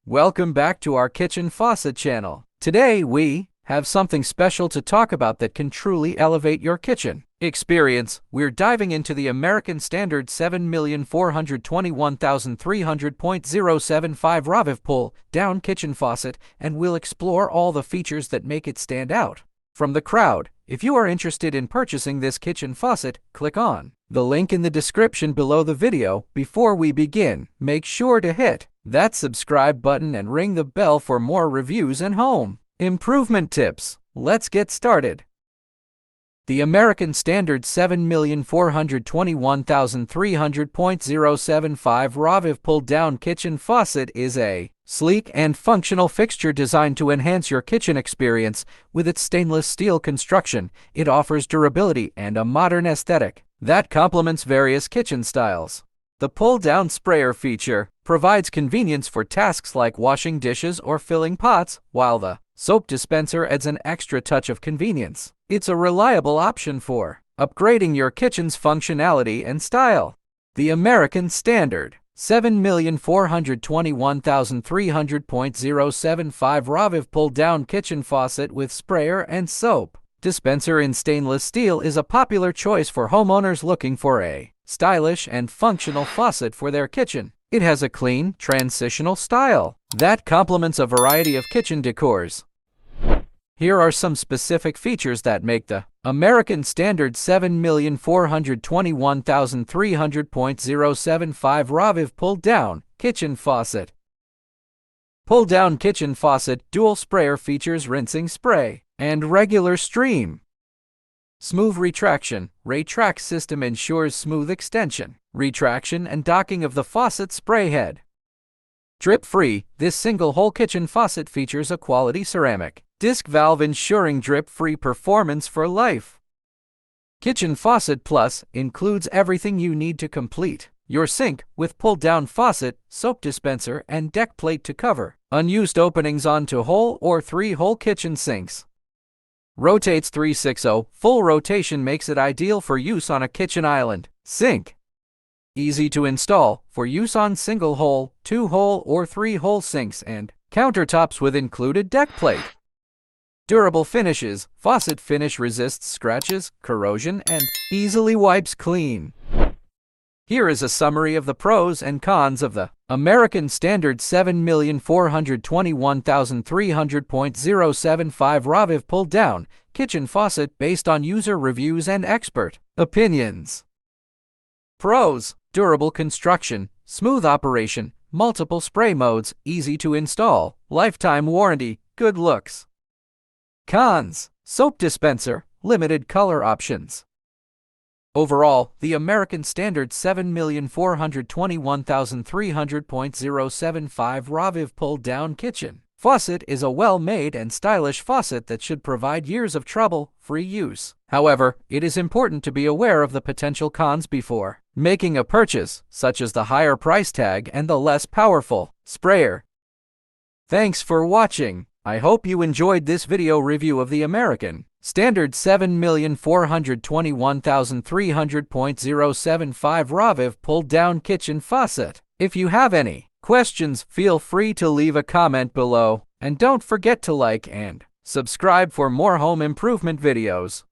Welcome back to our kitchen faucet channel. Today we have something special to talk about that can truly elevate your kitchen experience. We're diving into the American Standard 7,421,300.075 Raviv pull-down kitchen faucet, and we'll explore all the features that make it stand out from the crowd. If you are interested in purchasing this kitchen faucet, click on the link in the description below the video. Before we begin, make sure to hit that subscribe button and ring the bell for more reviews and home improvement tips. Let's get started. The American Standard 7,421,300.075 Raviv pull-down kitchen faucet is a sleek and functional fixture designed to enhance your kitchen experience. With its stainless steel construction, it offers durability and a modern aesthetic that complements various kitchen styles. The pull-down sprayer feature provides convenience for tasks like washing dishes or filling pots, while the soap dispenser adds an extra touch of convenience. It's a reliable option for upgrading your kitchen's functionality and style. The American Standard 7,421,300.075 Raviv pull-down kitchen faucet with sprayer and soap dispenser in stainless steel is a popular choice for homeowners looking for a stylish and functional faucet for their kitchen. It has a clean, transitional style that complements a variety of kitchen decors. Here are some specific features that make the American Standard 7,421,300.075 Raviv pull-down kitchen faucet. Pull-down kitchen faucet dual sprayer features rinsing spray and regular stream. Smooth retraction. Re-Trax system ensures smooth extension, retraction, and docking of the faucet spray head. Drip-free. This single-hole kitchen faucet features a quality ceramic disc valve ensuring drip-free performance for life. Kitchen Faucet Plus includes everything you need to complete your sink with pull-down faucet, soap dispenser, and deck plate to cover unused openings onto whole or three-hole kitchen sinks. Rotates 360. Full rotation makes it ideal for use on a kitchen island sink. Easy to install for use on single-hole, two-hole, or three-hole sinks and countertops with included deck plate. Durable finishes. Faucet finish resists scratches, corrosion, and easily wipes clean. Here is a summary of the pros and cons of the American Standard 7,421,300.075 Raviv pull-down kitchen faucet based on user reviews and expert opinions. Pros: durable construction, smooth operation, multiple spray modes, easy to install, lifetime warranty, good looks. Cons: soap dispenser, limited color options. Overall, the American Standard 7,421,300.075 Raviv pull-down kitchen faucet is a well-made and stylish faucet that should provide years of trouble-free use. However, it is important to be aware of the potential cons before making a purchase, such as the higher price tag and the less powerful sprayer. Thanks for watching. I hope you enjoyed this video review of the American Standard 7,421,300.075 Raviv pull-down kitchen faucet. If you have any questions, feel free to leave a comment below. And don't forget to like and subscribe for more home improvement videos.